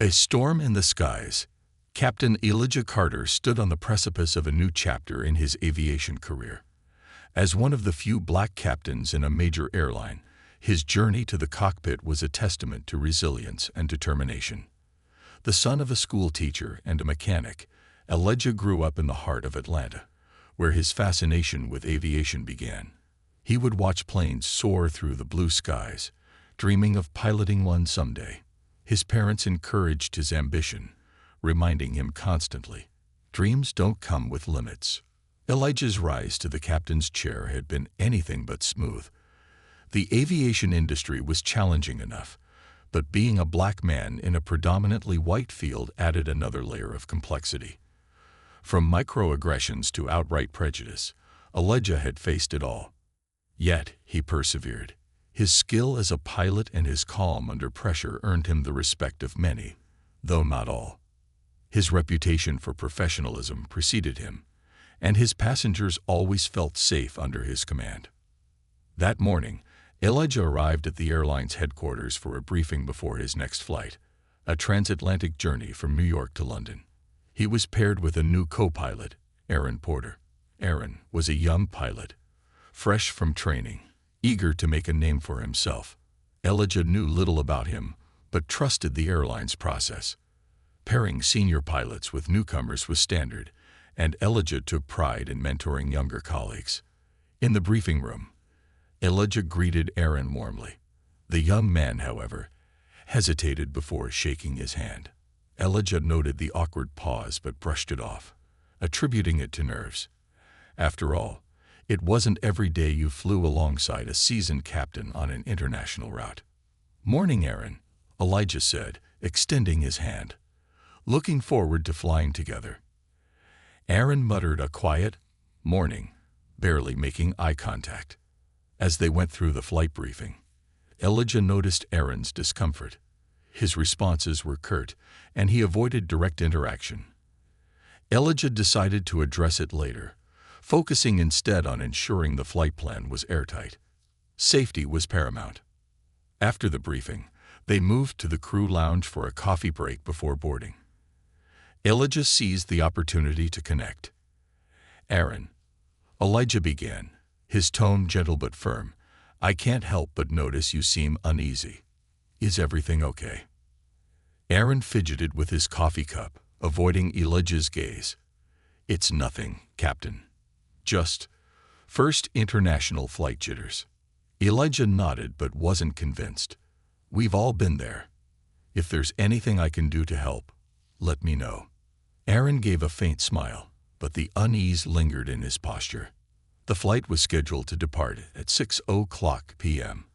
A storm in the skies. Captain Elijah Carter stood on the precipice of a new chapter in his aviation career. As one of the few black captains in a major airline, his journey to the cockpit was a testament to resilience and determination. The son of a school teacher and a mechanic, Elijah grew up in the heart of Atlanta, where his fascination with aviation began. He would watch planes soar through the blue skies, dreaming of piloting one someday. His parents encouraged his ambition, reminding him constantly, "Dreams don't come with limits." Elijah's rise to the captain's chair had been anything but smooth. The aviation industry was challenging enough, but being a black man in a predominantly white field added another layer of complexity. From microaggressions to outright prejudice, Elijah had faced it all. Yet, he persevered. His skill as a pilot and his calm under pressure earned him the respect of many, though not all. His reputation for professionalism preceded him, and his passengers always felt safe under his command. That morning, Elijah arrived at the airline's headquarters for a briefing before his next flight, a transatlantic journey from New York to London. He was paired with a new co-pilot, Aaron Porter. Aaron was a young pilot, fresh from training, eager to make a name for himself. Elijah knew little about him, but trusted the airline's process. Pairing senior pilots with newcomers was standard, and Elijah took pride in mentoring younger colleagues. In the briefing room, Elijah greeted Aaron warmly. The young man, however, hesitated before shaking his hand. Elijah noted the awkward pause but brushed it off, attributing it to nerves. After all, it wasn't every day you flew alongside a seasoned captain on an international route. "Morning, Aaron," Elijah said, extending his hand. "Looking forward to flying together." Aaron muttered a quiet, "Morning," barely making eye contact. As they went through the flight briefing, Elijah noticed Aaron's discomfort. His responses were curt, and he avoided direct interaction. Elijah decided to address it later, focusing instead on ensuring the flight plan was airtight. Safety was paramount. After the briefing, they moved to the crew lounge for a coffee break before boarding. Elijah seized the opportunity to connect. "Aaron," Elijah began, his tone gentle but firm, "I can't help but notice you seem uneasy. Is everything okay?" Aaron fidgeted with his coffee cup, avoiding Elijah's gaze. "It's nothing, Captain. Just first international flight jitters." Elijah nodded but wasn't convinced. "We've all been there. If there's anything I can do to help, let me know." Aaron gave a faint smile, but the unease lingered in his posture. The flight was scheduled to depart at 6:00 p.m.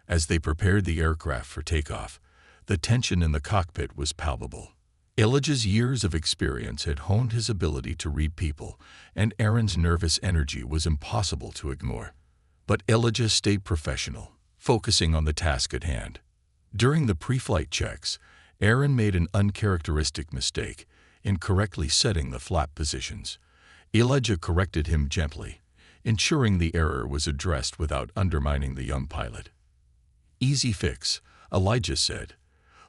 As they prepared the aircraft for takeoff, the tension in the cockpit was palpable. Elijah's years of experience had honed his ability to read people, and Aaron's nervous energy was impossible to ignore. But Elijah stayed professional, focusing on the task at hand. During the pre-flight checks, Aaron made an uncharacteristic mistake, incorrectly setting the flap positions. Elijah corrected him gently, ensuring the error was addressed without undermining the young pilot. "Easy fix," Elijah said.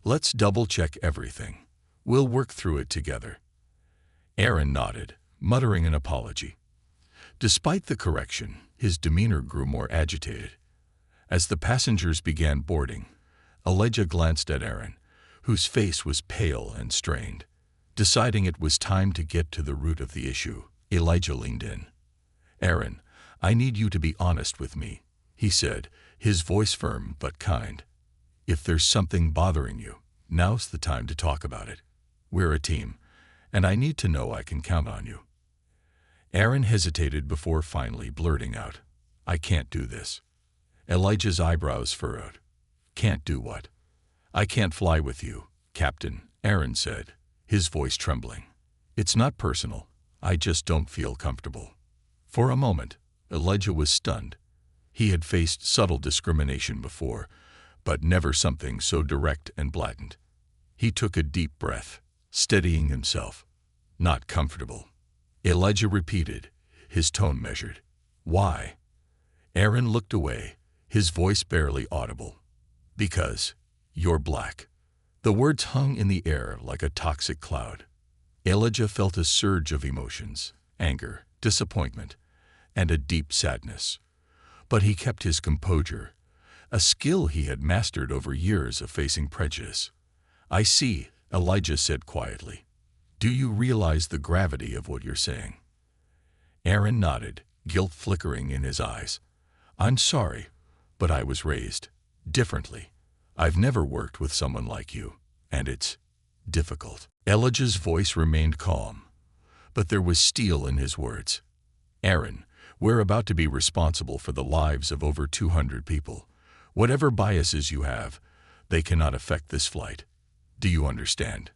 "Let's double-check everything. We'll work through it together." Aaron nodded, muttering an apology. Despite the correction, his demeanor grew more agitated. As the passengers began boarding, Elijah glanced at Aaron, whose face was pale and strained. Deciding it was time to get to the root of the issue, Elijah leaned in. "Aaron, I need you to be honest with me," he said, his voice firm but kind. "If there's something bothering you, now's the time to talk about it. We're a team, and I need to know I can count on you." Aaron hesitated before finally blurting out, "I can't do this." Elijah's eyebrows furrowed. "Can't do what?" "I can't fly with you, Captain," Aaron said, his voice trembling. "It's not personal. I just don't feel comfortable." For a moment, Elijah was stunned. He had faced subtle discrimination before, but never something so direct and blatant. He took a deep breath, steadying himself. "Not comfortable," Elijah repeated, his tone measured. "Why?" Aaron looked away, his voice barely audible. "Because you're black." The words hung in the air like a toxic cloud. Elijah felt a surge of emotions, anger, disappointment, and a deep sadness. But he kept his composure, a skill he had mastered over years of facing prejudice. "I see," Elijah said quietly. "Do you realize the gravity of what you're saying?" Aaron nodded, guilt flickering in his eyes. "I'm sorry, but I was raised differently. I've never worked with someone like you, and it's difficult." Elijah's voice remained calm, but there was steel in his words. "Aaron, we're about to be responsible for the lives of over 200 people. Whatever biases you have, they cannot affect this flight. Do you understand?"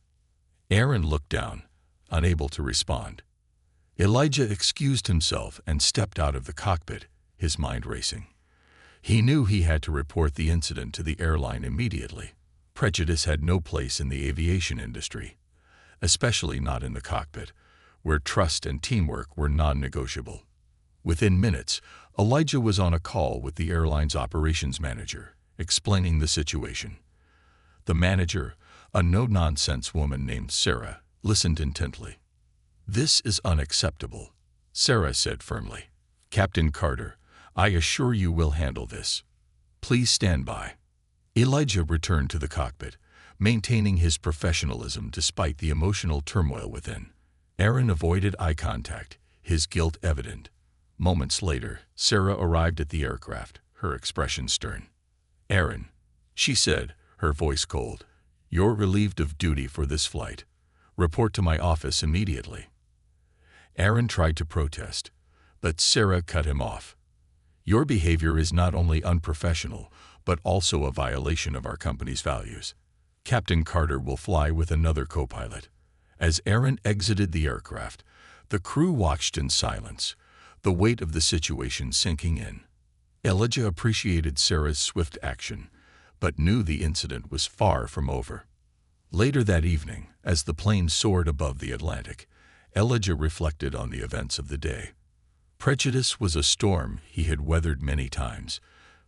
Aaron looked down, unable to respond. Elijah excused himself and stepped out of the cockpit, his mind racing. He knew he had to report the incident to the airline immediately. Prejudice had no place in the aviation industry, especially not in the cockpit, where trust and teamwork were non-negotiable. Within minutes, Elijah was on a call with the airline's operations manager, explaining the situation. The manager, a no-nonsense woman named Sarah, listened intently. "This is unacceptable," Sarah said firmly. "Captain Carter, I assure you we'll handle this. Please stand by." Elijah returned to the cockpit, maintaining his professionalism despite the emotional turmoil within. Aaron avoided eye contact, his guilt evident. Moments later, Sarah arrived at the aircraft, her expression stern. "Aaron," she said, her voice cold, "you're relieved of duty for this flight. Report to my office immediately." Aaron tried to protest, but Sarah cut him off. "Your behavior is not only unprofessional, but also a violation of our company's values. Captain Carter will fly with another co-pilot." As Aaron exited the aircraft, the crew watched in silence, the weight of the situation sinking in. Elijah appreciated Sarah's swift action, but knew the incident was far from over. Later that evening, as the plane soared above the Atlantic, Elijah reflected on the events of the day. Prejudice was a storm he had weathered many times,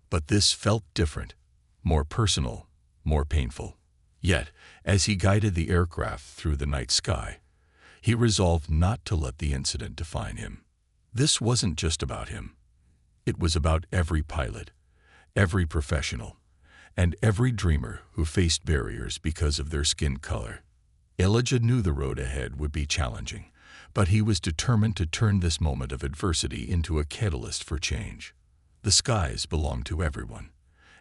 but this felt different, more personal, more painful. Yet, as he guided the aircraft through the night sky, he resolved not to let the incident define him. This wasn't just about him. It was about every pilot, every professional, and every dreamer who faced barriers because of their skin color. Elijah knew the road ahead would be challenging, but he was determined to turn this moment of adversity into a catalyst for change. The skies belonged to everyone,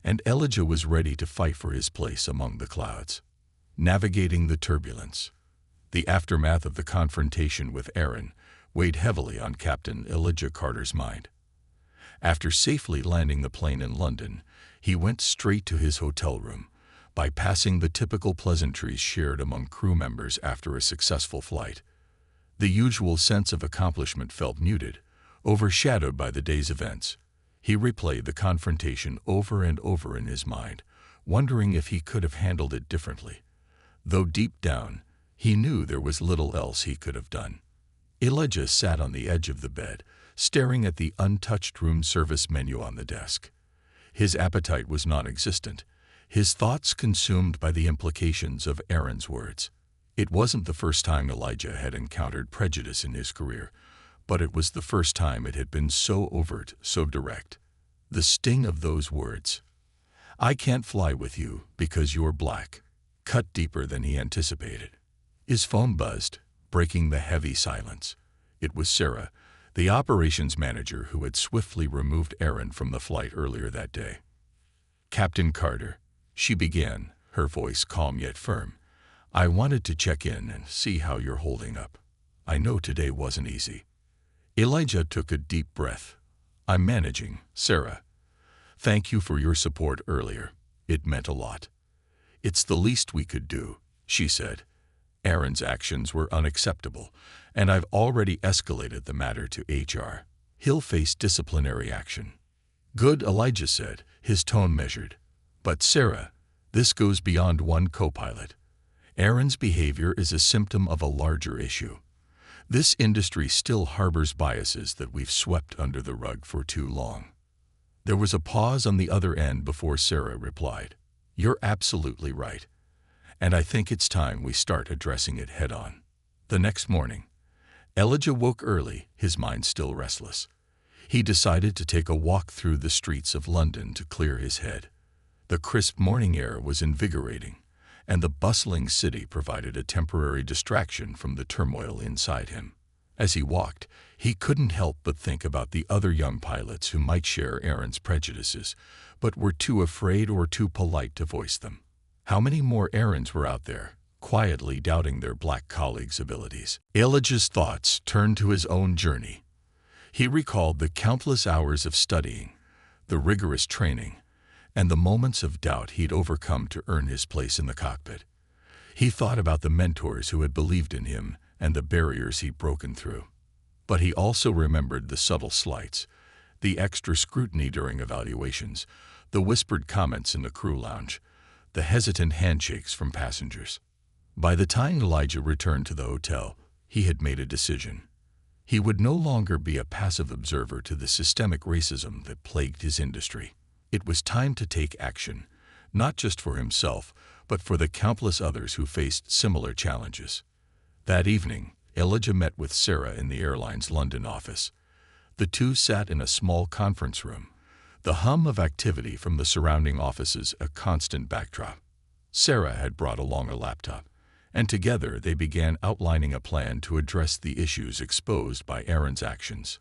and Elijah was ready to fight for his place among the clouds. Navigating the turbulence. The aftermath of the confrontation with Aaron weighed heavily on Captain Elijah Carter's mind. After safely landing the plane in London, he went straight to his hotel room, bypassing the typical pleasantries shared among crew members after a successful flight. The usual sense of accomplishment felt muted, overshadowed by the day's events. He replayed the confrontation over and over in his mind, wondering if he could have handled it differently. Though deep down, he knew there was little else he could have done. Elijah sat on the edge of the bed, staring at the untouched room service menu on the desk. His appetite was non-existent, his thoughts consumed by the implications of Aaron's words. It wasn't the first time Elijah had encountered prejudice in his career, but it was the first time it had been so overt, so direct. The sting of those words, "I can't fly with you because you're black," cut deeper than he anticipated. His phone buzzed, breaking the heavy silence. It was Sarah, the operations manager who had swiftly removed Aaron from the flight earlier that day. "Captain Carter," she began, her voice calm yet firm, "I wanted to check in and see how you're holding up. I know today wasn't easy." Elijah took a deep breath. "I'm managing, Sarah. Thank you for your support earlier. It meant a lot." "It's the least we could do," she said. "Aaron's actions were unacceptable, and I've already escalated the matter to HR. He'll face disciplinary action." "Good," Elijah said, his tone measured. "But Sarah, this goes beyond one co-pilot. Aaron's behavior is a symptom of a larger issue. This industry still harbors biases that we've swept under the rug for too long." There was a pause on the other end before Sarah replied, "You're absolutely right. and I think it's time we start addressing it head-on. The next morning, Elijah woke early, his mind still restless. He decided to take a walk through the streets of London to clear his head. The crisp morning air was invigorating, and the bustling city provided a temporary distraction from the turmoil inside him. As he walked, he couldn't help but think about the other young pilots who might share Aaron's prejudices, but were too afraid or too polite to voice them. How many more Aarons were out there, quietly doubting their black colleagues' abilities? Elijah's thoughts turned to his own journey. He recalled the countless hours of studying, the rigorous training, and the moments of doubt he'd overcome to earn his place in the cockpit. He thought about the mentors who had believed in him and the barriers he'd broken through. But he also remembered the subtle slights, the extra scrutiny during evaluations, the whispered comments in the crew lounge, the hesitant handshakes from passengers. By the time Elijah returned to the hotel, he had made a decision. He would no longer be a passive observer to the systemic racism that plagued his industry. It was time to take action, not just for himself, but for the countless others who faced similar challenges. That evening, Elijah met with Sarah in the airline's London office. The two sat in a small conference room, the hum of activity from the surrounding offices a constant backdrop. Sarah had brought along a laptop, and together they began outlining a plan to address the issues exposed by Aaron's actions.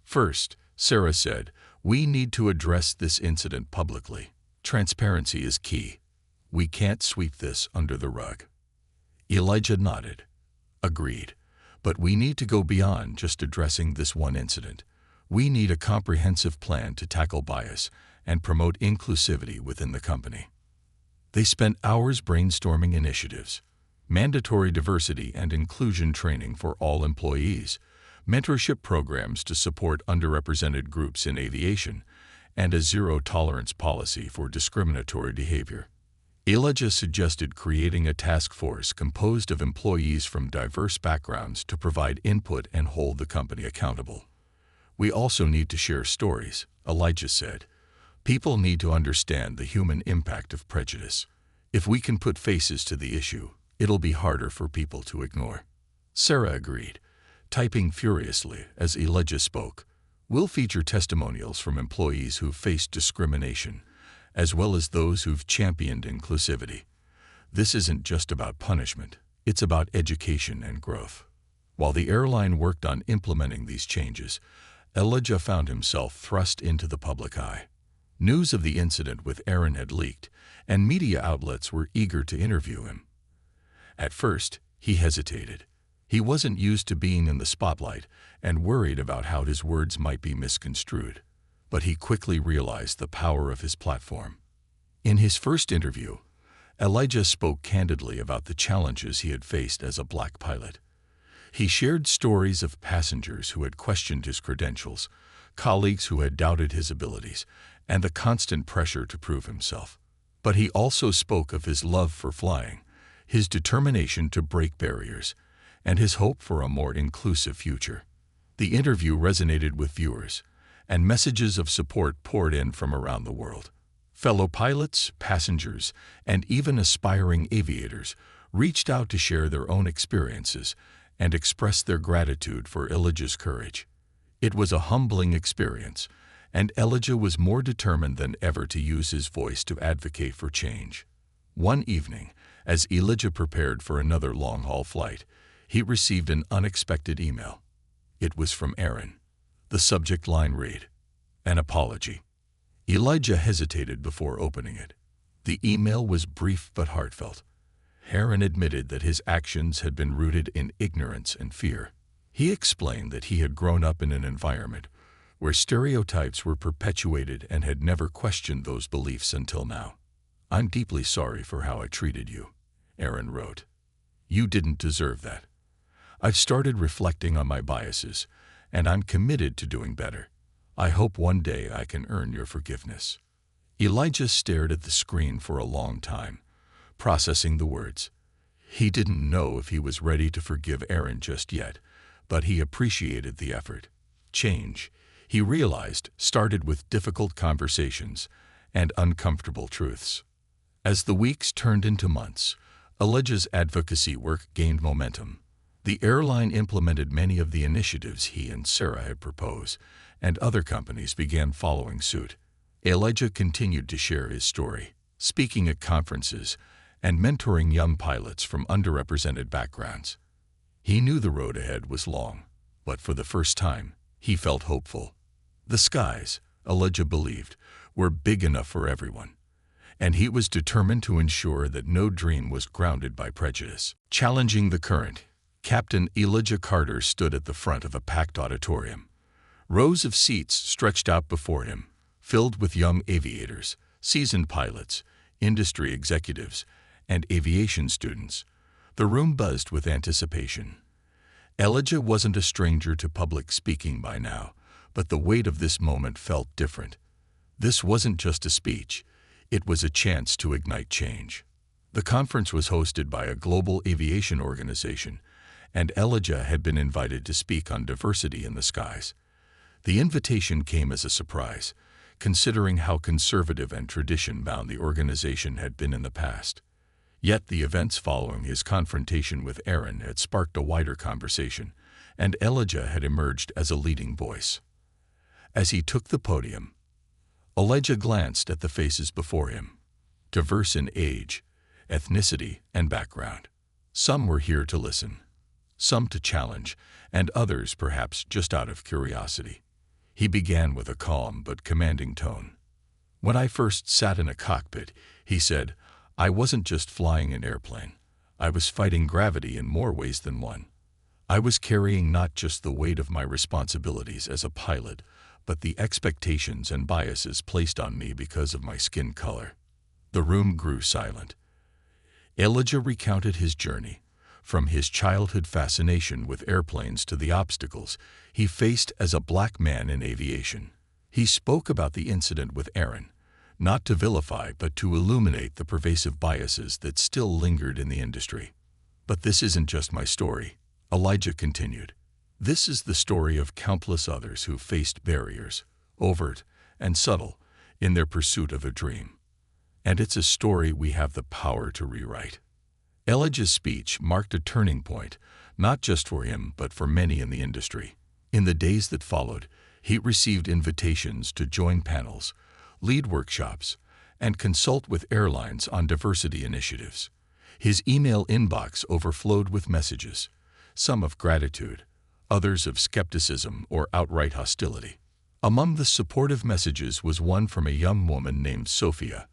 First, Sarah said, "We need to address this incident publicly. Transparency is key. We can't sweep this under the rug." Elijah nodded. Agreed. But we need to go beyond just addressing this one incident. We need a comprehensive plan to tackle bias and promote inclusivity within the company. They spent hours brainstorming initiatives, mandatory diversity and inclusion training for all employees, mentorship programs to support underrepresented groups in aviation, and a zero-tolerance policy for discriminatory behavior. Elijah suggested creating a task force composed of employees from diverse backgrounds to provide input and hold the company accountable. "We also need to share stories," Elijah said. "People need to understand the human impact of prejudice. If we can put faces to the issue, it'll be harder for people to ignore." Sarah agreed, typing furiously as Elijah spoke. "We'll feature testimonials from employees who've faced discrimination, as well as those who've championed inclusivity. This isn't just about punishment, it's about education and growth." While the airline worked on implementing these changes, Elijah found himself thrust into the public eye. News of the incident with Aaron had leaked, and media outlets were eager to interview him. At first, he hesitated. He wasn't used to being in the spotlight and worried about how his words might be misconstrued. But he quickly realized the power of his platform. In his first interview, Elijah spoke candidly about the challenges he had faced as a black pilot. He shared stories of passengers who had questioned his credentials, colleagues who had doubted his abilities, and the constant pressure to prove himself. But he also spoke of his love for flying, his determination to break barriers, and his hope for a more inclusive future. The interview resonated with viewers, and messages of support poured in from around the world. Fellow pilots, passengers, and even aspiring aviators reached out to share their own experiences and express their gratitude for Elijah's courage. It was a humbling experience, and Elijah was more determined than ever to use his voice to advocate for change. One evening, as Elijah prepared for another long-haul flight, he received an unexpected email. It was from Aaron. The subject line read, "An apology." Elijah hesitated before opening it. The email was brief but heartfelt. Aaron admitted that his actions had been rooted in ignorance and fear. He explained that he had grown up in an environment where stereotypes were perpetuated and had never questioned those beliefs until now. "I'm deeply sorry for how I treated you," Aaron wrote. "You didn't deserve that. I've started reflecting on my biases, and I'm committed to doing better. I hope one day I can earn your forgiveness." Elijah stared at the screen for a long time, processing the words. He didn't know if he was ready to forgive Aaron just yet, but he appreciated the effort. Change, he realized, started with difficult conversations and uncomfortable truths. As the weeks turned into months, Elijah's advocacy work gained momentum. The airline implemented many of the initiatives he and Sarah had proposed, and other companies began following suit. Elijah continued to share his story, speaking at conferences and mentoring young pilots from underrepresented backgrounds. He knew the road ahead was long, but for the first time, he felt hopeful. The skies, Elijah believed, were big enough for everyone, and he was determined to ensure that no dream was grounded by prejudice. Challenging the current, Captain Elijah Carter stood at the front of a packed auditorium. Rows of seats stretched out before him, filled with young aviators, seasoned pilots, industry executives, and aviation students. The room buzzed with anticipation. Elijah wasn't a stranger to public speaking by now, but the weight of this moment felt different. This wasn't just a speech, it was a chance to ignite change. The conference was hosted by a global aviation organization, and Elijah had been invited to speak on diversity in the skies. The invitation came as a surprise, considering how conservative and tradition-bound the organization had been in the past. Yet the events following his confrontation with Aaron had sparked a wider conversation, and Elijah had emerged as a leading voice. As he took the podium, Elijah glanced at the faces before him, diverse in age, ethnicity, and background. Some were here to listen, some to challenge, and others perhaps just out of curiosity. He began with a calm but commanding tone. "When I first sat in a cockpit," he said, "I wasn't just flying an airplane. I was fighting gravity in more ways than one. I was carrying not just the weight of my responsibilities as a pilot, but the expectations and biases placed on me because of my skin color." The room grew silent. Elijah recounted his journey, from his childhood fascination with airplanes to the obstacles he faced as a black man in aviation. He spoke about the incident with Aaron, not to vilify but to illuminate the pervasive biases that still lingered in the industry. "But this isn't just my story," Elijah continued. "This is the story of countless others who faced barriers, overt and subtle, in their pursuit of a dream. And it's a story we have the power to rewrite." Elijah's speech marked a turning point, not just for him but for many in the industry. In the days that followed, he received invitations to join panels, lead workshops, and consult with airlines on diversity initiatives. His email inbox overflowed with messages, some of gratitude, others of skepticism or outright hostility. Among the supportive messages was one from a young woman named Sophia,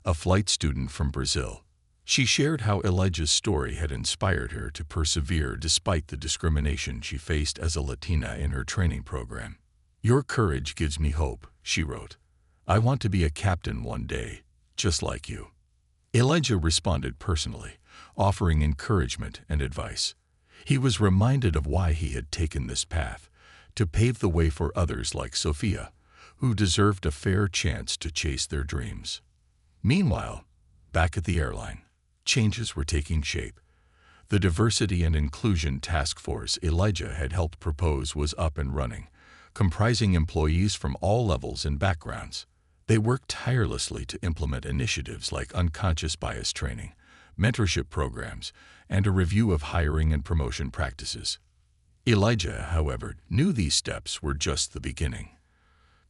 a flight student from Brazil. She shared how Elijah's story had inspired her to persevere despite the discrimination she faced as a Latina in her training program. "Your courage gives me hope," she wrote. "I want to be a captain one day, just like you." Elijah responded personally, offering encouragement and advice. He was reminded of why he had taken this path, to pave the way for others like Sophia, who deserved a fair chance to chase their dreams. Meanwhile, back at the airline, changes were taking shape. The Diversity and Inclusion Task Force Elijah had helped propose was up and running, comprising employees from all levels and backgrounds. They worked tirelessly to implement initiatives like unconscious bias training, mentorship programs, and a review of hiring and promotion practices. Elijah, however, knew these steps were just the beginning.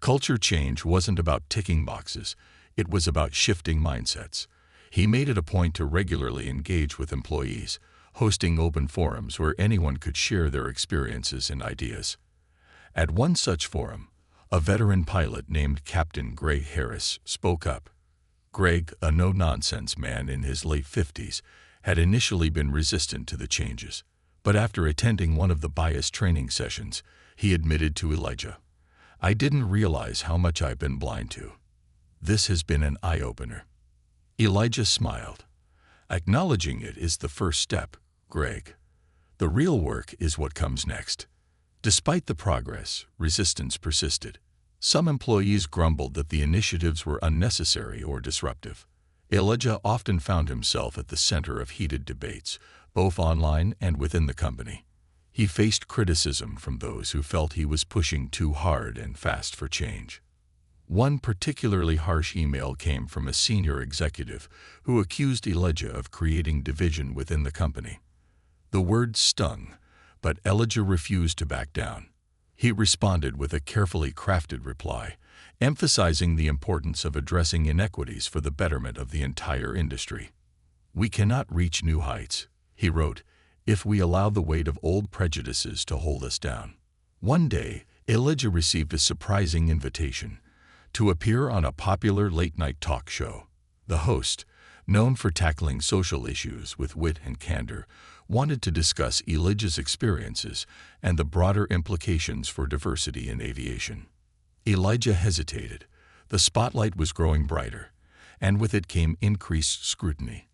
Culture change wasn't about ticking boxes, it was about shifting mindsets. He made it a point to regularly engage with employees, hosting open forums where anyone could share their experiences and ideas. At one such forum, a veteran pilot named Captain Greg Harris spoke up. Greg, a no-nonsense man in his late 50s, had initially been resistant to the changes, but after attending one of the bias training sessions, he admitted to Elijah, "I didn't realize how much I've been blind to. This has been an eye-opener." Elijah smiled. "Acknowledging it is the first step, Greg. The real work is what comes next." Despite the progress, resistance persisted. Some employees grumbled that the initiatives were unnecessary or disruptive. Elijah often found himself at the center of heated debates, both online and within the company. He faced criticism from those who felt he was pushing too hard and fast for change. One particularly harsh email came from a senior executive who accused Elijah of creating division within the company. The words stung, but Elijah refused to back down. He responded with a carefully crafted reply, emphasizing the importance of addressing inequities for the betterment of the entire industry. "We cannot reach new heights," he wrote, "if we allow the weight of old prejudices to hold us down." One day, Elijah received a surprising invitation to appear on a popular late-night talk show. The host, known for tackling social issues with wit and candor, wanted to discuss Elijah's experiences and the broader implications for diversity in aviation. Elijah hesitated. The spotlight was growing brighter, and with it came increased scrutiny.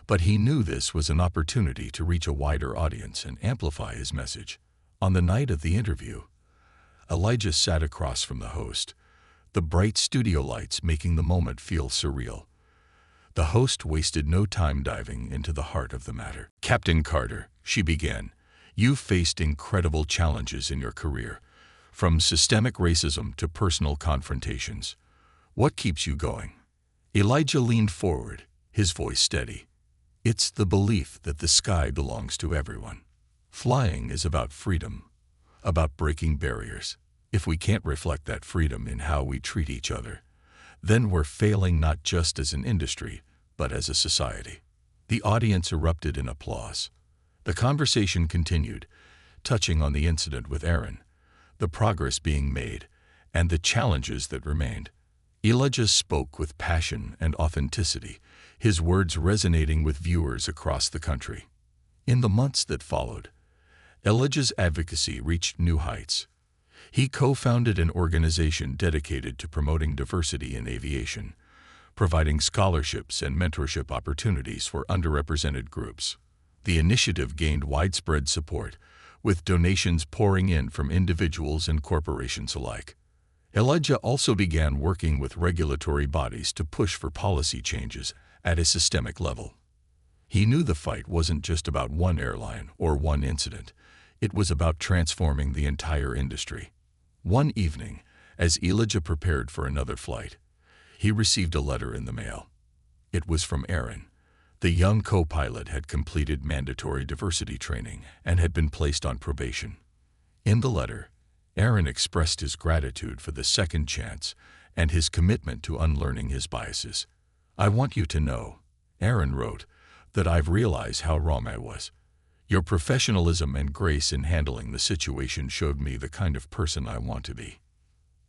But he knew this was an opportunity to reach a wider audience and amplify his message. On the night of the interview, Elijah sat across from the host, the bright studio lights making the moment feel surreal. The host wasted no time diving into the heart of the matter. "Captain Carter," she began, "you've faced incredible challenges in your career, from systemic racism to personal confrontations. What keeps you going?" Elijah leaned forward, his voice steady. "It's the belief that the sky belongs to everyone. Flying is about freedom, about breaking barriers. If we can't reflect that freedom in how we treat each other, then we're failing not just as an industry, but as a society." The audience erupted in applause. The conversation continued, touching on the incident with Aaron, the progress being made, and the challenges that remained. Elijah spoke with passion and authenticity, his words resonating with viewers across the country. In the months that followed, Elijah's advocacy reached new heights. He co-founded an organization dedicated to promoting diversity in aviation, providing scholarships and mentorship opportunities for underrepresented groups. The initiative gained widespread support, with donations pouring in from individuals and corporations alike. Elijah also began working with regulatory bodies to push for policy changes at a systemic level. He knew the fight wasn't just about one airline or one incident. It was about transforming the entire industry. One evening, as Elijah prepared for another flight, he received a letter in the mail. It was from Aaron. The young co-pilot had completed mandatory diversity training and had been placed on probation. In the letter, Aaron expressed his gratitude for the second chance and his commitment to unlearning his biases. "I want you to know," Aaron wrote, "that I've realized how wrong I was. Your professionalism and grace in handling the situation showed me the kind of person I want to be."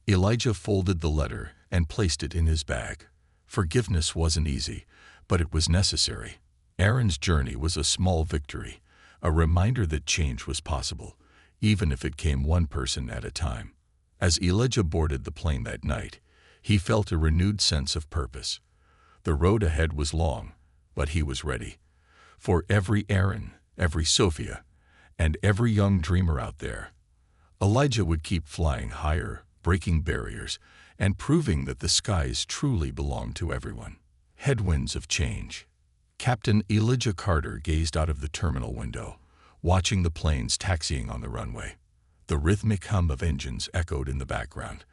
Elijah folded the letter and placed it in his bag. Forgiveness wasn't easy, but it was necessary. Aaron's journey was a small victory, a reminder that change was possible, even if it came one person at a time. As Elijah boarded the plane that night, he felt a renewed sense of purpose. The road ahead was long, but he was ready. For every Aaron, every Sophia, and every young dreamer out there, Elijah would keep flying higher, breaking barriers, and proving that the skies truly belong to everyone. Headwinds of change. Captain Elijah Carter gazed out of the terminal window, watching the planes taxiing on the runway. The rhythmic hum of engines echoed in the background,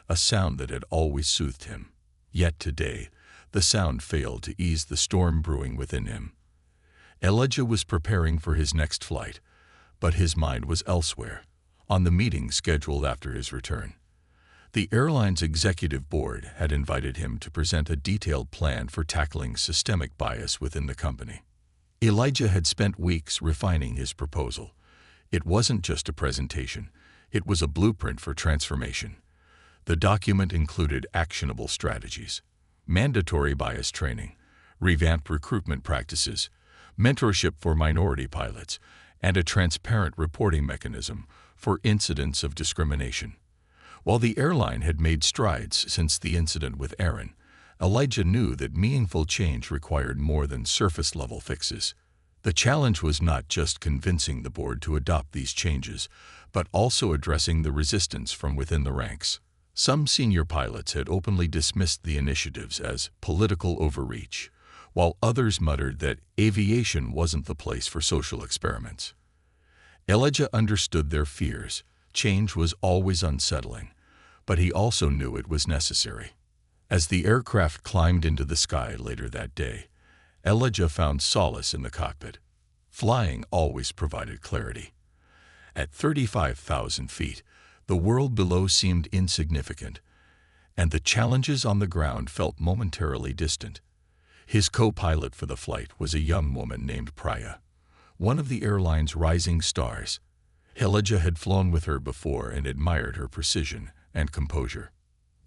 a sound that had always soothed him. Yet today, the sound failed to ease the storm brewing within him. Elijah was preparing for his next flight, but his mind was elsewhere, on the meeting scheduled after his return. The airline's executive board had invited him to present a detailed plan for tackling systemic bias within the company. Elijah had spent weeks refining his proposal. It wasn't just a presentation, it was a blueprint for transformation. The document included actionable strategies, mandatory bias training, revamped recruitment practices, mentorship for minority pilots, and a transparent reporting mechanism for incidents of discrimination. While the airline had made strides since the incident with Aaron, Elijah knew that meaningful change required more than surface-level fixes. The challenge was not just convincing the board to adopt these changes, but also addressing the resistance from within the ranks. Some senior pilots had openly dismissed the initiatives as political overreach, while others muttered that aviation wasn't the place for social experiments. Elijah understood their fears. Change was always unsettling, but he also knew it was necessary. As the aircraft climbed into the sky later that day, Elijah found solace in the cockpit. Flying always provided clarity. At 35,000 feet, the world below seemed insignificant, and the challenges on the ground felt momentarily distant. His co-pilot for the flight was a young woman named Priya, one of the airline's rising stars. Elijah had flown with her before and admired her precision and composure.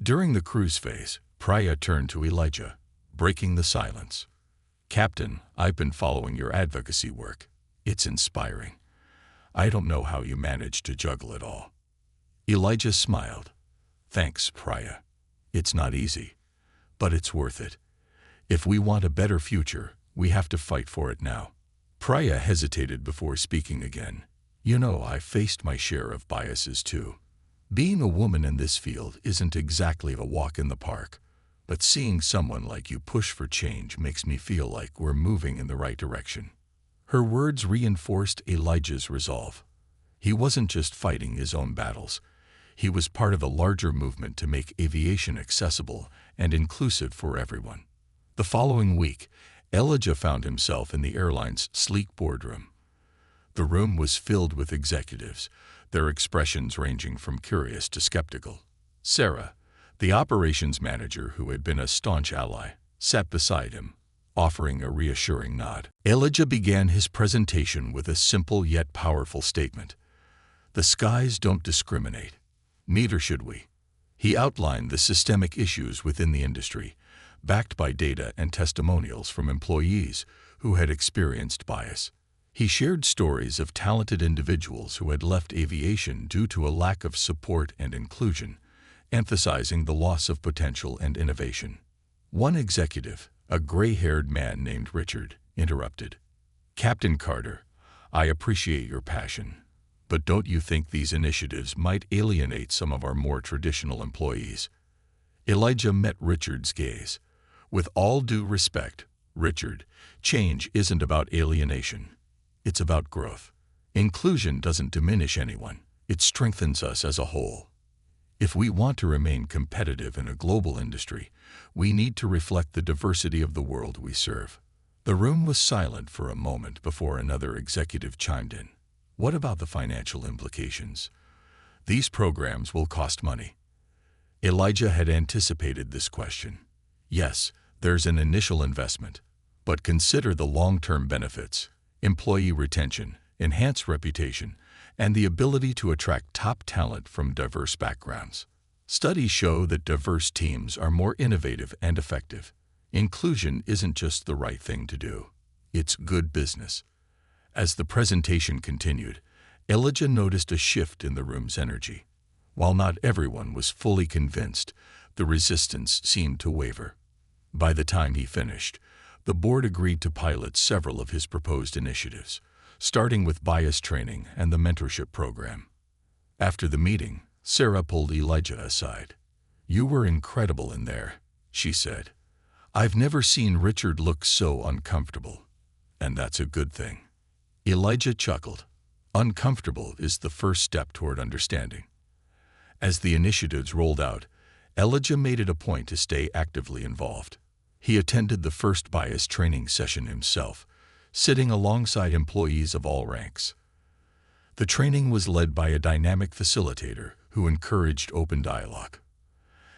During the cruise phase, Priya turned to Elijah, breaking the silence. "Captain, I've been following your advocacy work. It's inspiring. I don't know how you manage to juggle it all." Elijah smiled. "Thanks, Priya. It's not easy, but it's worth it. If we want a better future, we have to fight for it now." Priya hesitated before speaking again. "You know, I've faced my share of biases too. Being a woman in this field isn't exactly a walk in the park, but seeing someone like you push for change makes me feel like we're moving in the right direction." Her words reinforced Elijah's resolve. He wasn't just fighting his own battles. He was part of a larger movement to make aviation accessible and inclusive for everyone. The following week, Elijah found himself in the airline's sleek boardroom. The room was filled with executives, their expressions ranging from curious to skeptical. Sarah, the operations manager who had been a staunch ally, sat beside him, offering a reassuring nod. Elijah began his presentation with a simple yet powerful statement. "The skies don't discriminate. Neither should we." He outlined the systemic issues within the industry, backed by data and testimonials from employees who had experienced bias. He shared stories of talented individuals who had left aviation due to a lack of support and inclusion, emphasizing the loss of potential and innovation. One executive, a gray-haired man named Richard, interrupted. "Captain Carter, I appreciate your passion, but don't you think these initiatives might alienate some of our more traditional employees?" Elijah met Richard's gaze. "With all due respect, Richard, change isn't about alienation. It's about growth. Inclusion doesn't diminish anyone. It strengthens us as a whole. If we want to remain competitive in a global industry, we need to reflect the diversity of the world we serve." The room was silent for a moment before another executive chimed in. "What about the financial implications? These programs will cost money." Elijah had anticipated this question. "Yes, there's an initial investment, but consider the long-term benefits: employee retention, enhanced reputation, and the ability to attract top talent from diverse backgrounds. Studies show that diverse teams are more innovative and effective. Inclusion isn't just the right thing to do. It's good business." As the presentation continued, Elijah noticed a shift in the room's energy. While not everyone was fully convinced, the resistance seemed to waver. By the time he finished, the board agreed to pilot several of his proposed initiatives, starting with bias training and the mentorship program. After the meeting, Sarah pulled Elijah aside. "You were incredible in there," she said. "I've never seen Richard look so uncomfortable, and that's a good thing." Elijah chuckled. Uncomfortable is the first step toward understanding. As the initiatives rolled out, Elijah made it a point to stay actively involved. He attended the first bias training session himself, sitting alongside employees of all ranks. The training was led by a dynamic facilitator who encouraged open dialogue.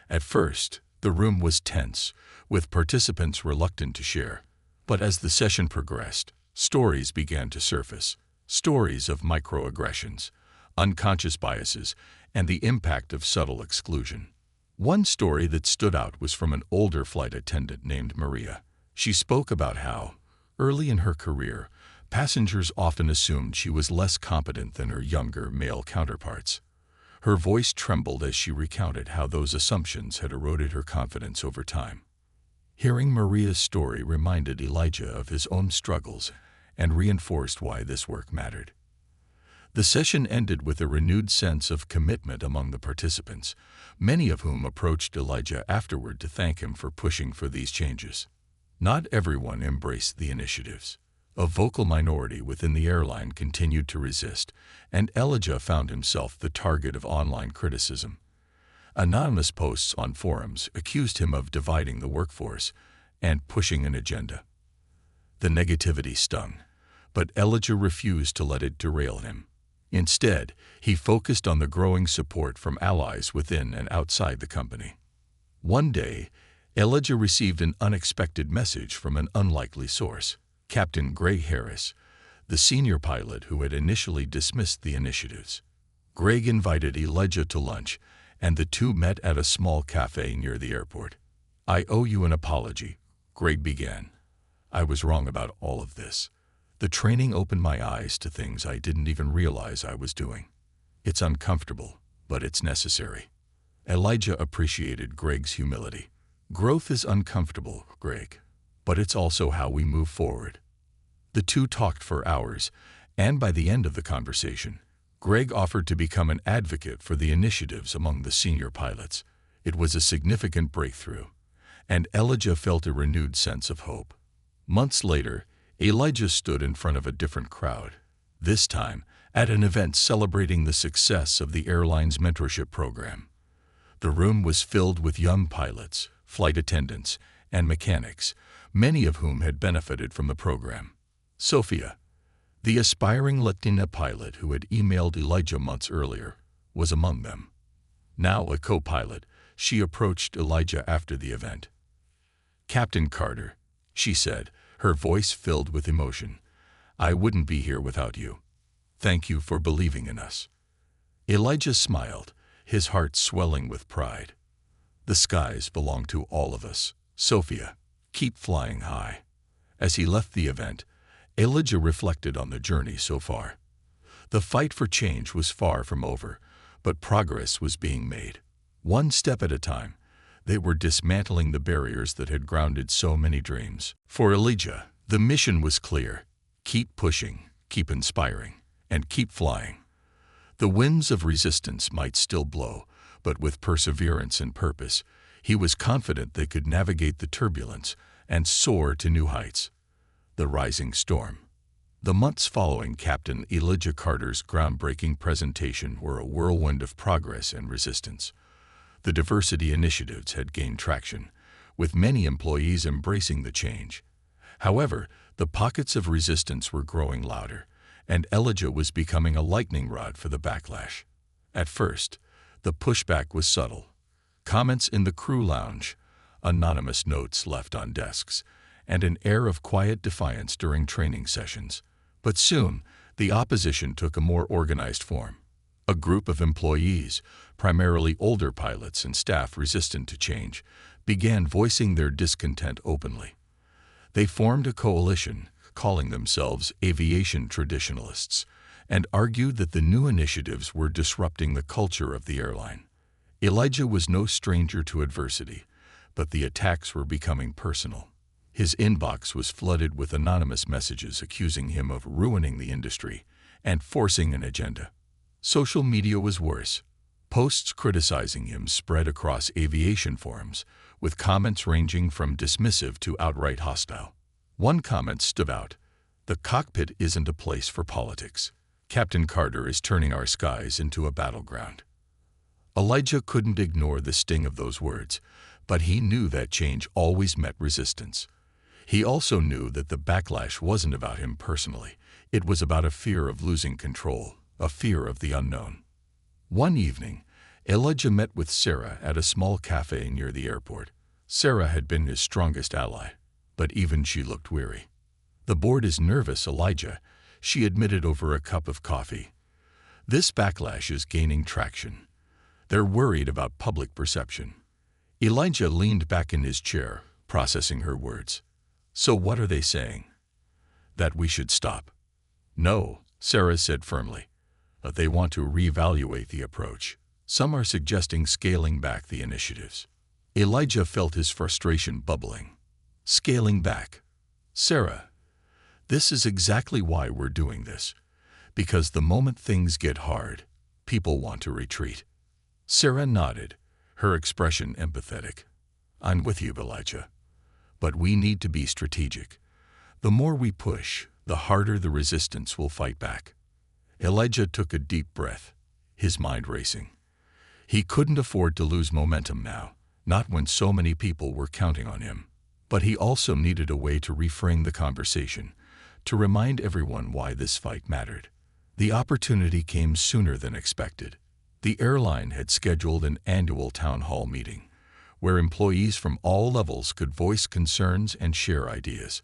At first, the room was tense, with participants reluctant to share. But as the session progressed, stories began to surface. Stories of microaggressions, unconscious biases, and the impact of subtle exclusion. One story that stood out was from an older flight attendant named Maria. She spoke about how, early in her career, passengers often assumed she was less competent than her younger male counterparts. Her voice trembled as she recounted how those assumptions had eroded her confidence over time. Hearing Maria's story reminded Elijah of his own struggles and reinforced why this work mattered. The session ended with a renewed sense of commitment among the participants, many of whom approached Elijah afterward to thank him for pushing for these changes. Not everyone embraced the initiatives. A vocal minority within the airline continued to resist, and Elijah found himself the target of online criticism. Anonymous posts on forums accused him of dividing the workforce and pushing an agenda. The negativity stung, but Elijah refused to let it derail him. Instead, he focused on the growing support from allies within and outside the company. One day, Elijah received an unexpected message from an unlikely source, Captain Greg Harris, the senior pilot who had initially dismissed the initiatives. Greg invited Elijah to lunch, and the two met at a small cafe near the airport. "I owe you an apology," Greg began. "I was wrong about all of this. The training opened my eyes to things I didn't even realize I was doing. It's uncomfortable, but it's necessary." Elijah appreciated Greg's humility. "Growth is uncomfortable, Greg, but it's also how we move forward." The two talked for hours, and by the end of the conversation, Greg offered to become an advocate for the initiatives among the senior pilots. It was a significant breakthrough, and Elijah felt a renewed sense of hope. Months later, Elijah stood in front of a different crowd, this time at an event celebrating the success of the airline's mentorship program. The room was filled with young pilots, flight attendants, and mechanics, many of whom had benefited from the program. Sophia, the aspiring Latina pilot who had emailed Elijah months earlier, was among them. Now a co-pilot, she approached Elijah after the event. "Captain Carter," she said, her voice filled with emotion, "I wouldn't be here without you. Thank you for believing in us." Elijah smiled, his heart swelling with pride. "The skies belong to all of us. Sophia, keep flying high." As he left the event, Elijah reflected on the journey so far. The fight for change was far from over, but progress was being made. One step at a time, they were dismantling the barriers that had grounded so many dreams. For Elijah, the mission was clear: keep pushing, keep inspiring, and keep flying. The winds of resistance might still blow, but with perseverance and purpose, he was confident they could navigate the turbulence and soar to new heights. The rising storm. The months following Captain Elijah Carter's groundbreaking presentation were a whirlwind of progress and resistance. The diversity initiatives had gained traction, with many employees embracing the change. However, the pockets of resistance were growing louder, and Elijah was becoming a lightning rod for the backlash. At first, the pushback was subtle. Comments in the crew lounge, anonymous notes left on desks, and an air of quiet defiance during training sessions. But soon, the opposition took a more organized form. A group of employees, primarily older pilots and staff resistant to change, began voicing their discontent openly. They formed a coalition, calling themselves aviation traditionalists, and argued that the new initiatives were disrupting the culture of the airline. Elijah was no stranger to adversity, but the attacks were becoming personal. His inbox was flooded with anonymous messages accusing him of ruining the industry and forcing an agenda. Social media was worse. Posts criticizing him spread across aviation forums, with comments ranging from dismissive to outright hostile. One comment stood out: "The cockpit isn't a place for politics. Captain Carter is turning our skies into a battleground." Elijah couldn't ignore the sting of those words, but he knew that change always met resistance. He also knew that the backlash wasn't about him personally. It was about a fear of losing control, a fear of the unknown. One evening, Elijah met with Sarah at a small cafe near the airport. Sarah had been his strongest ally, but even she looked weary. "The board is nervous, Elijah," she admitted over a cup of coffee. "This backlash is gaining traction. They're worried about public perception." Elijah leaned back in his chair, processing her words. "So what are they saying?" "That we should stop." "No," Sarah said firmly. "They want to reevaluate the approach. Some are suggesting scaling back the initiatives." Elijah felt his frustration bubbling. Scaling back. "Sarah, this is exactly why we're doing this. Because the moment things get hard, people want to retreat." Sarah nodded, her expression empathetic. "I'm with you, Elijah. But we need to be strategic. The more we push, the harder the resistance will fight back." Elijah took a deep breath, his mind racing. He couldn't afford to lose momentum now, not when so many people were counting on him. But he also needed a way to reframe the conversation, to remind everyone why this fight mattered. The opportunity came sooner than expected. The airline had scheduled an annual town hall meeting, where employees from all levels could voice concerns and share ideas.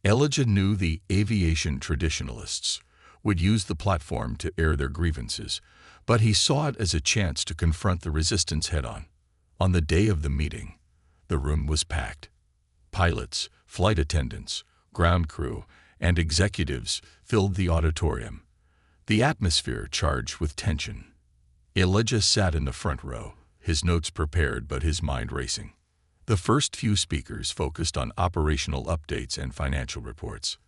Elijah knew the aviation traditionalists would use the platform to air their grievances, but he saw it as a chance to confront the resistance head-on. On the day of the meeting, the room was packed. Pilots, flight attendants, ground crew, and executives filled the auditorium, the atmosphere charged with tension. Elijah sat in the front row, his notes prepared but his mind racing. The first few speakers focused on operational updates and financial reports.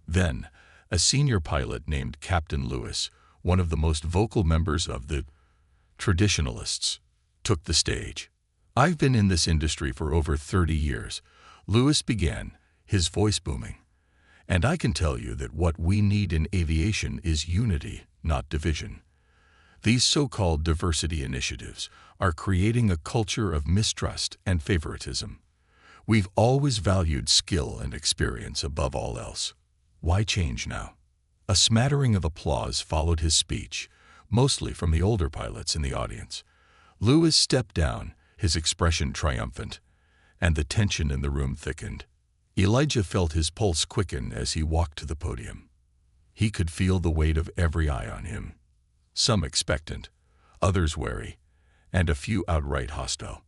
Then, a senior pilot named Captain Lewis, one of the most vocal members of the traditionalists, took the stage. "I've been in this industry for over 30 years, Lewis began, his voice booming. "And I can tell you that what we need in aviation is unity, not division. These so-called diversity initiatives are creating a culture of mistrust and favoritism. We've always valued skill and experience above all else. Why change now?" A smattering of applause followed his speech, mostly from the older pilots in the audience. Lewis stepped down, his expression triumphant, and the tension in the room thickened. Elijah felt his pulse quicken as he walked to the podium. He could feel the weight of every eye on him, some expectant, others wary, and a few outright hostile.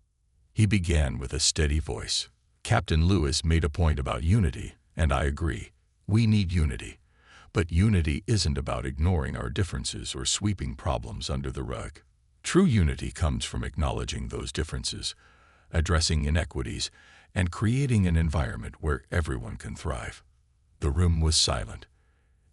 He began with a steady voice. "Captain Lewis made a point about unity, and I agree. We need unity. But unity isn't about ignoring our differences or sweeping problems under the rug. True unity comes from acknowledging those differences, addressing inequities, and creating an environment where everyone can thrive." The room was silent.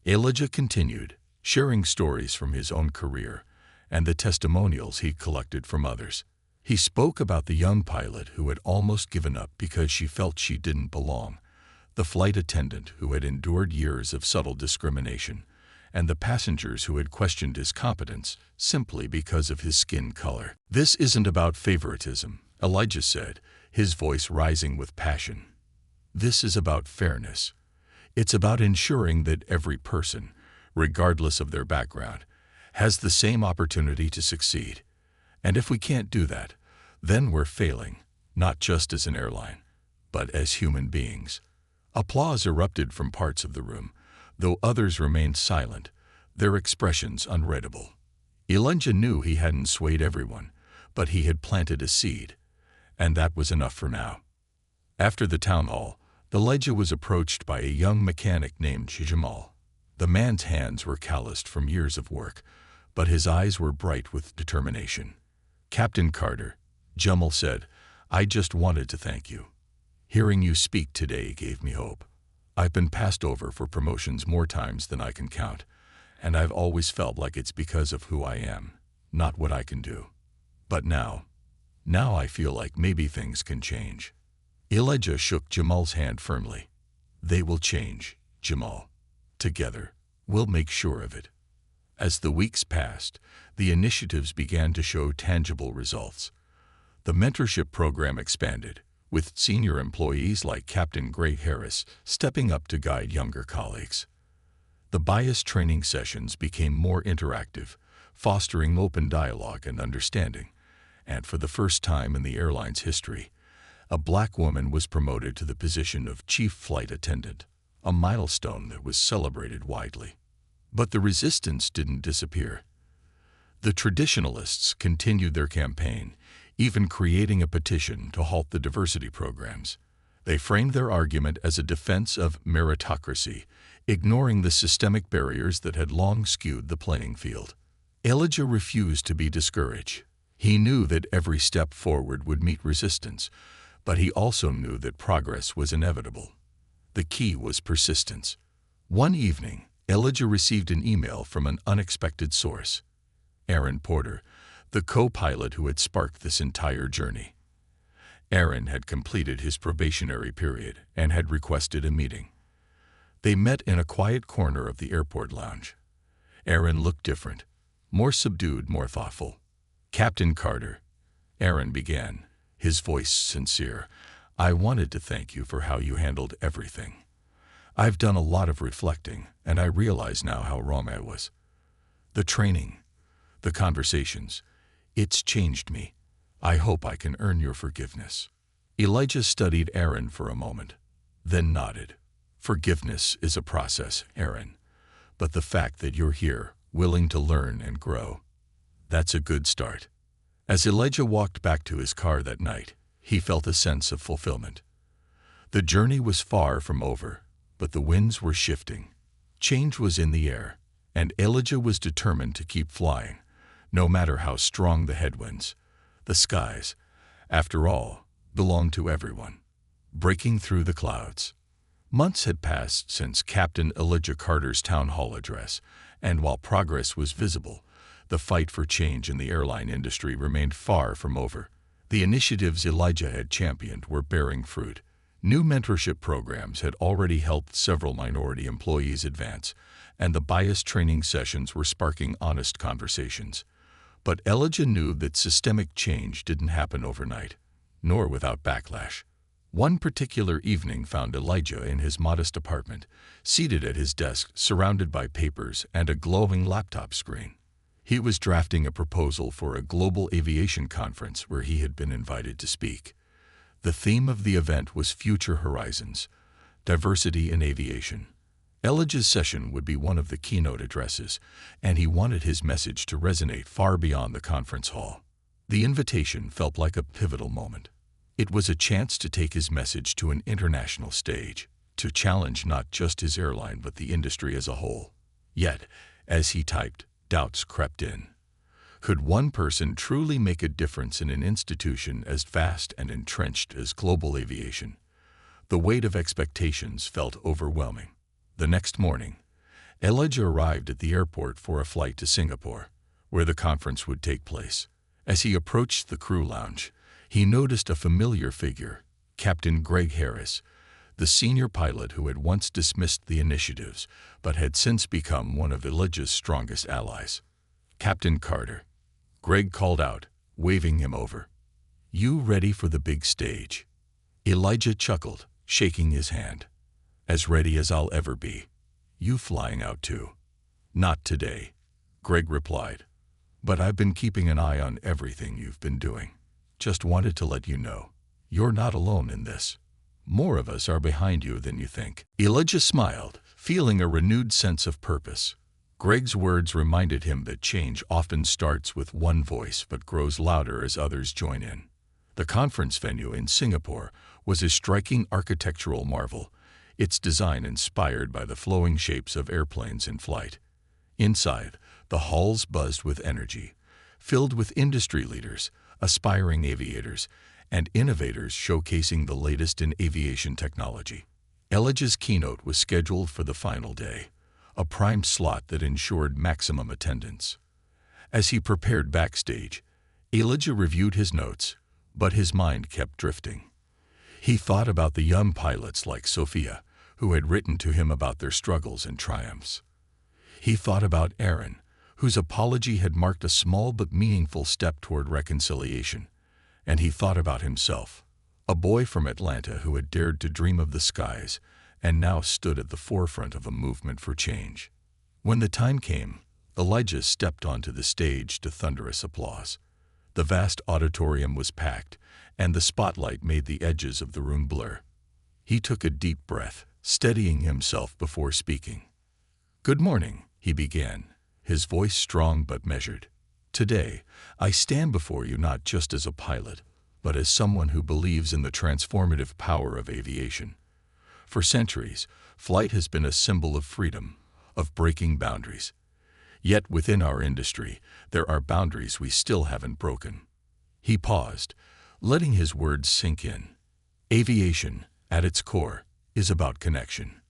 Elijah continued, sharing stories from his own career and the testimonials he collected from others. He spoke about the young pilot who had almost given up because she felt she didn't belong, the flight attendant who had endured years of subtle discrimination, and the passengers who had questioned his competence simply because of his skin color. "This isn't about favoritism," Elijah said, his voice rising with passion. "This is about fairness. It's about ensuring that every person, regardless of their background, has the same opportunity to succeed. And if we can't do that, then we're failing, not just as an airline, but as human beings." Applause erupted from parts of the room, though others remained silent, their expressions unreadable. Elijah knew he hadn't swayed everyone, but he had planted a seed, and that was enough for now. After the town hall, Elijah was approached by a young mechanic named Jamal. The man's hands were calloused from years of work, but his eyes were bright with determination. "Captain Carter," Jamal said, "I just wanted to thank you. Hearing you speak today gave me hope. I've been passed over for promotions more times than I can count, and I've always felt like it's because of who I am, not what I can do. But now I feel like maybe things can change." Elijah shook Jamal's hand firmly. "They will change, Jamal. Together, we'll make sure of it." As the weeks passed, the initiatives began to show tangible results. The mentorship program expanded, with senior employees like Captain Gray Harris stepping up to guide younger colleagues. The bias training sessions became more interactive, fostering open dialogue and understanding, and for the first time in the airline's history, a black woman was promoted to the position of chief flight attendant, a milestone that was celebrated widely. But the resistance didn't disappear. The traditionalists continued their campaign, even creating a petition to halt the diversity programs. They framed their argument as a defense of meritocracy, ignoring the systemic barriers that had long skewed the playing field. Elijah refused to be discouraged. He knew that every step forward would meet resistance, but he also knew that progress was inevitable. The key was persistence. One evening, Elijah received an email from an unexpected source. Aaron Porter, the co-pilot who had sparked this entire journey. Aaron had completed his probationary period and had requested a meeting. They met in a quiet corner of the airport lounge. Aaron looked different, more subdued, more thoughtful. Captain Carter, Aaron began, his voice sincere, I wanted to thank you for how you handled everything. I've done a lot of reflecting, and I realize now how wrong I was. The training, the conversations, it's changed me. I hope I can earn your forgiveness. Elijah studied Aaron for a moment, then nodded. Forgiveness is a process, Aaron, but the fact that you're here, willing to learn and grow, that's a good start. As Elijah walked back to his car that night, he felt a sense of fulfillment. The journey was far from over, but the winds were shifting. Change was in the air, and Elijah was determined to keep flying, no matter how strong the headwinds. The skies, after all, belonged to everyone. Breaking through the clouds. Months had passed since Captain Elijah Carter's town hall address, and while progress was visible, the fight for change in the airline industry remained far from over. The initiatives Elijah had championed were bearing fruit. New mentorship programs had already helped several minority employees advance, and the bias training sessions were sparking honest conversations. But Elijah knew that systemic change didn't happen overnight, nor without backlash. One particular evening found Elijah in his modest apartment, seated at his desk surrounded by papers and a glowing laptop screen. He was drafting a proposal for a global aviation conference where he had been invited to speak. The theme of the event was Future Horizons, Diversity in Aviation. Elijah's session would be one of the keynote addresses, and he wanted his message to resonate far beyond the conference hall. The invitation felt like a pivotal moment. It was a chance to take his message to an international stage, to challenge not just his airline but the industry as a whole. Yet, as he typed, doubts crept in. Could one person truly make a difference in an institution as vast and entrenched as global aviation? The weight of expectations felt overwhelming. The next morning, Elijah arrived at the airport for a flight to Singapore, where the conference would take place. As he approached the crew lounge, he noticed a familiar figure, Captain Greg Harris, the senior pilot who had once dismissed the initiatives but had since become one of Elijah's strongest allies. Captain Carter, Greg called out, waving him over. You ready for the big stage? Elijah chuckled, shaking his hand. As ready as I'll ever be. You flying out too? Not today, Greg replied. But I've been keeping an eye on everything you've been doing. Just wanted to let you know, you're not alone in this. More of us are behind you than you think. Elijah smiled, feeling a renewed sense of purpose. Greg's words reminded him that change often starts with one voice but grows louder as others join in. The conference venue in Singapore was a striking architectural marvel, its design inspired by the flowing shapes of airplanes in flight. Inside, the halls buzzed with energy, filled with industry leaders, aspiring aviators, and innovators showcasing the latest in aviation technology. Elijah's keynote was scheduled for the final day, a prime slot that ensured maximum attendance. As he prepared backstage, Elijah reviewed his notes, but his mind kept drifting. He thought about the young pilots like Sophia, who had written to him about their struggles and triumphs. He thought about Aaron, whose apology had marked a small but meaningful step toward reconciliation. And he thought about himself, a boy from Atlanta who had dared to dream of the skies and now stood at the forefront of a movement for change. When the time came, Elijah stepped onto the stage to thunderous applause. The vast auditorium was packed, and the spotlight made the edges of the room blur. He took a deep breath, steadying himself before speaking. Good morning, he began, his voice strong but measured. Today, I stand before you not just as a pilot, but as someone who believes in the transformative power of aviation. For centuries, flight has been a symbol of freedom, of breaking boundaries. Yet within our industry, there are boundaries we still haven't broken. He paused, letting his words sink in. Aviation, at its core, is about connection.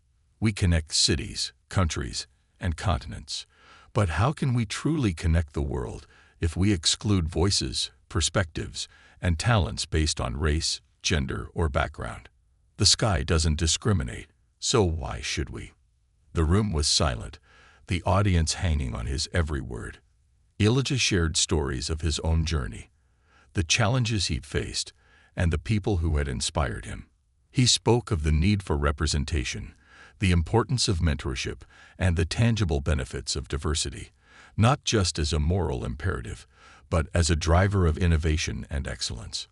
We connect cities, countries, and continents. But how can we truly connect the world if we exclude voices, perspectives, and talents based on race, gender, or background? The sky doesn't discriminate, so why should we? The room was silent, the audience hanging on his every word. Elijah shared stories of his own journey, the challenges he'd faced, and the people who had inspired him. He spoke of the need for representation, the importance of mentorship, and the tangible benefits of diversity, not just as a moral imperative, but as a driver of innovation and excellence.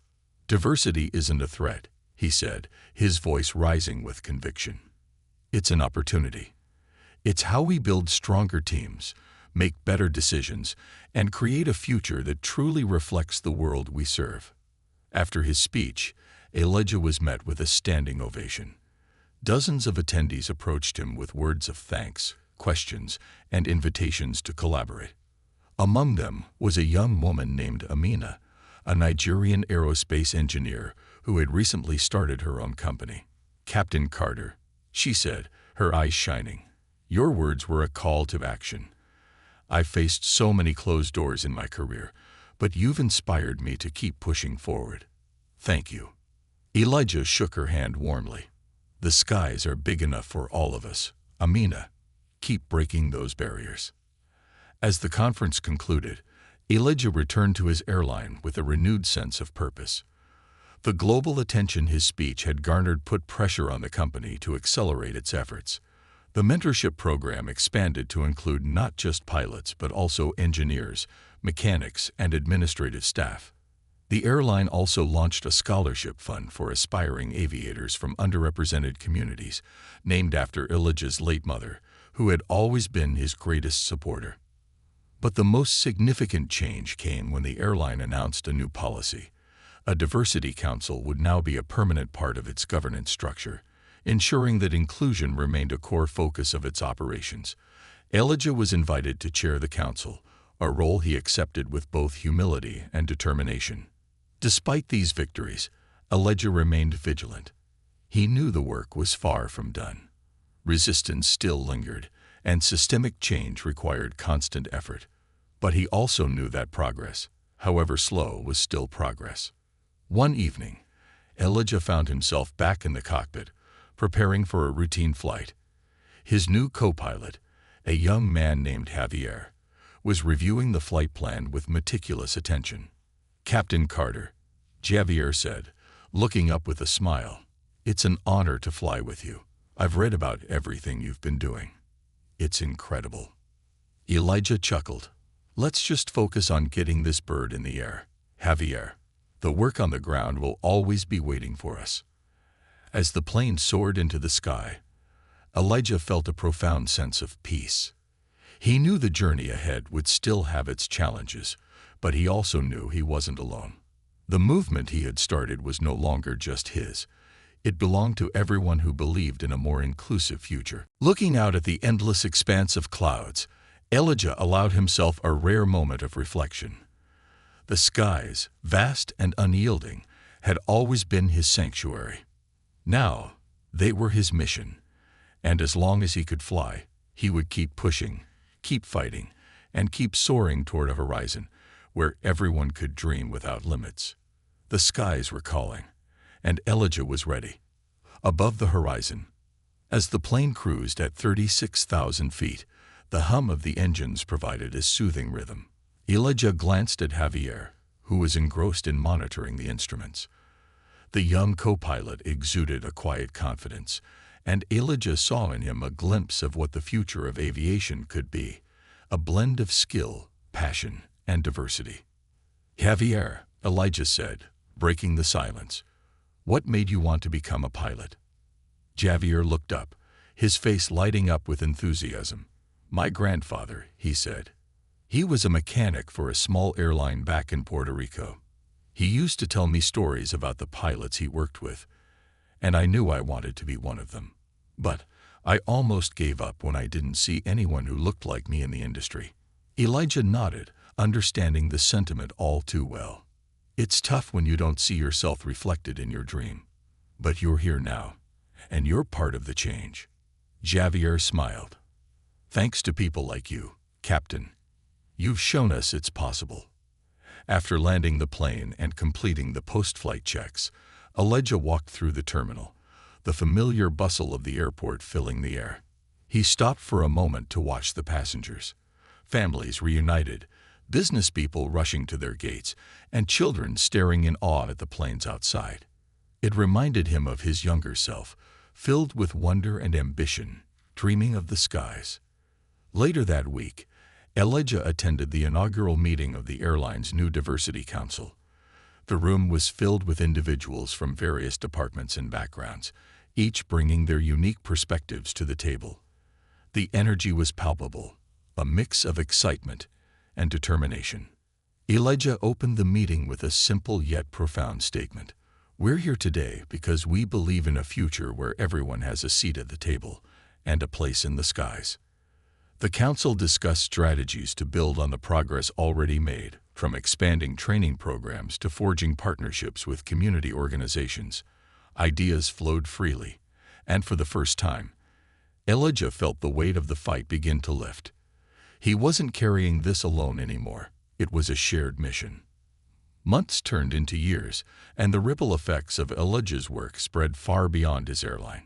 Diversity isn't a threat, he said, his voice rising with conviction. It's an opportunity. It's how we build stronger teams, make better decisions, and create a future that truly reflects the world we serve. After his speech, Elijah was met with a standing ovation. Dozens of attendees approached him with words of thanks, questions, and invitations to collaborate. Among them was a young woman named Amina, a Nigerian aerospace engineer who had recently started her own company. "Captain Carter," she said, her eyes shining, "your words were a call to action. I've faced so many closed doors in my career, but you've inspired me to keep pushing forward. Thank you." Elijah shook her hand warmly. "The skies are big enough for all of us. Amina, keep breaking those barriers." As the conference concluded, Elijah returned to his airline with a renewed sense of purpose. The global attention his speech had garnered put pressure on the company to accelerate its efforts. The mentorship program expanded to include not just pilots but also engineers, mechanics, and administrative staff. The airline also launched a scholarship fund for aspiring aviators from underrepresented communities, named after Elijah's late mother, who had always been his greatest supporter. But the most significant change came when the airline announced a new policy. A diversity council would now be a permanent part of its governance structure, ensuring that inclusion remained a core focus of its operations. Elijah was invited to chair the council, a role he accepted with both humility and determination. Despite these victories, Elijah remained vigilant. He knew the work was far from done. Resistance still lingered, and systemic change required constant effort. But he also knew that progress, however slow, was still progress. One evening, Elijah found himself back in the cockpit, preparing for a routine flight. His new co-pilot, a young man named Javier, was reviewing the flight plan with meticulous attention. "Captain Carter," Javier said, looking up with a smile, "it's an honor to fly with you. I've read about everything you've been doing. It's incredible." Elijah chuckled. "Let's just focus on getting this bird in the air, Javier. The work on the ground will always be waiting for us." As the plane soared into the sky, Elijah felt a profound sense of peace. He knew the journey ahead would still have its challenges, but he also knew he wasn't alone. The movement he had started was no longer just his. It belonged to everyone who believed in a more inclusive future. Looking out at the endless expanse of clouds, Elijah allowed himself a rare moment of reflection. The skies, vast and unyielding, had always been his sanctuary. Now, they were his mission, and as long as he could fly, he would keep pushing, keep fighting, and keep soaring toward a horizon where everyone could dream without limits. The skies were calling, and Elijah was ready. Above the horizon, as the plane cruised at 36,000 feet, the hum of the engines provided a soothing rhythm. Elijah glanced at Javier, who was engrossed in monitoring the instruments. The young co-pilot exuded a quiet confidence, and Elijah saw in him a glimpse of what the future of aviation could be, a blend of skill, passion, and diversity. "Javier," Elijah said, breaking the silence, "what made you want to become a pilot?" Javier looked up, his face lighting up with enthusiasm. "My grandfather," he said. "He was a mechanic for a small airline back in Puerto Rico. He used to tell me stories about the pilots he worked with, and I knew I wanted to be one of them. But I almost gave up when I didn't see anyone who looked like me in the industry." Elijah nodded, understanding the sentiment all too well. It's tough when you don't see yourself reflected in your dream. But you're here now, and you're part of the change. Javier smiled. "Thanks to people like you, Captain. You've shown us it's possible." After landing the plane and completing the post-flight checks, Elijah walked through the terminal, the familiar bustle of the airport filling the air. He stopped for a moment to watch the passengers. Families reunited, business people rushing to their gates, and children staring in awe at the planes outside. It reminded him of his younger self, filled with wonder and ambition, dreaming of the skies. Later that week, Elijah attended the inaugural meeting of the airline's new Diversity Council. The room was filled with individuals from various departments and backgrounds, each bringing their unique perspectives to the table. The energy was palpable, a mix of excitement and determination. Elijah opened the meeting with a simple yet profound statement. We're here today because we believe in a future where everyone has a seat at the table and a place in the skies. The council discussed strategies to build on the progress already made, from expanding training programs to forging partnerships with community organizations. Ideas flowed freely, and for the first time, Elijah felt the weight of the fight begin to lift. He wasn't carrying this alone anymore. It was a shared mission. Months turned into years, and the ripple effects of Elijah's work spread far beyond his airline.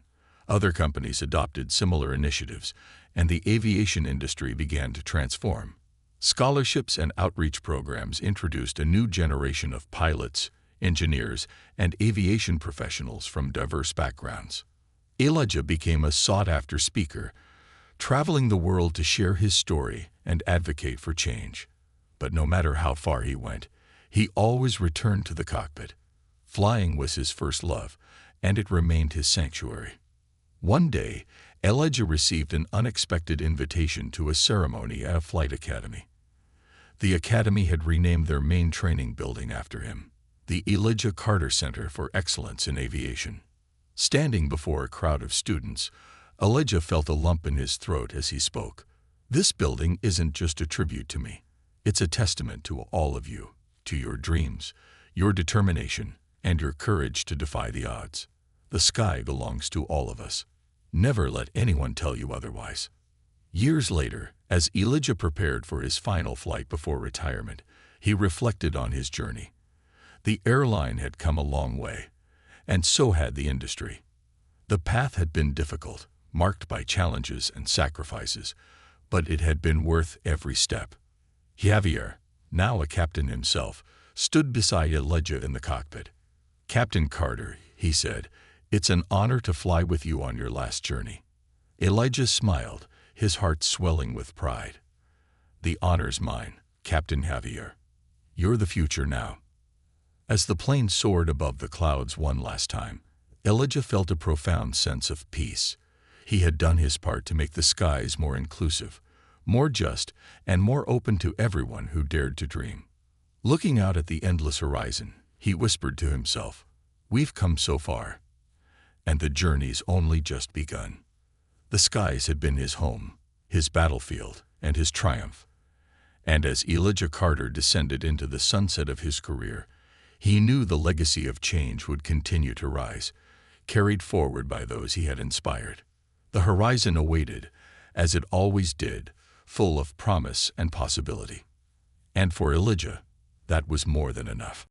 Other companies adopted similar initiatives, and the aviation industry began to transform. Scholarships and outreach programs introduced a new generation of pilots, engineers, and aviation professionals from diverse backgrounds. Elijah became a sought-after speaker, traveling the world to share his story and advocate for change. But no matter how far he went, he always returned to the cockpit. Flying was his first love, and it remained his sanctuary. One day, Elijah received an unexpected invitation to a ceremony at a flight academy. The academy had renamed their main training building after him, the Elijah Carter Center for Excellence in Aviation. Standing before a crowd of students, Elijah felt a lump in his throat as he spoke. This building isn't just a tribute to me. It's a testament to all of you, to your dreams, your determination, and your courage to defy the odds. The sky belongs to all of us. Never let anyone tell you otherwise. Years later, as Elijah prepared for his final flight before retirement, he reflected on his journey. The airline had come a long way, and so had the industry. The path had been difficult, marked by challenges and sacrifices, but it had been worth every step. Javier, now a captain himself, stood beside Elijah in the cockpit. "Captain Carter," he said, "it's an honor to fly with you on your last journey." Elijah smiled, his heart swelling with pride. "The honor's mine, Captain Javier. You're the future now." As the plane soared above the clouds one last time, Elijah felt a profound sense of peace. He had done his part to make the skies more inclusive, more just, and more open to everyone who dared to dream. Looking out at the endless horizon, he whispered to himself, "We've come so far, and the journey's only just begun." The skies had been his home, his battlefield, and his triumph. And as Elijah Carter descended into the sunset of his career, he knew the legacy of change would continue to rise, carried forward by those he had inspired. The horizon awaited, as it always did, full of promise and possibility. And for Elijah, that was more than enough.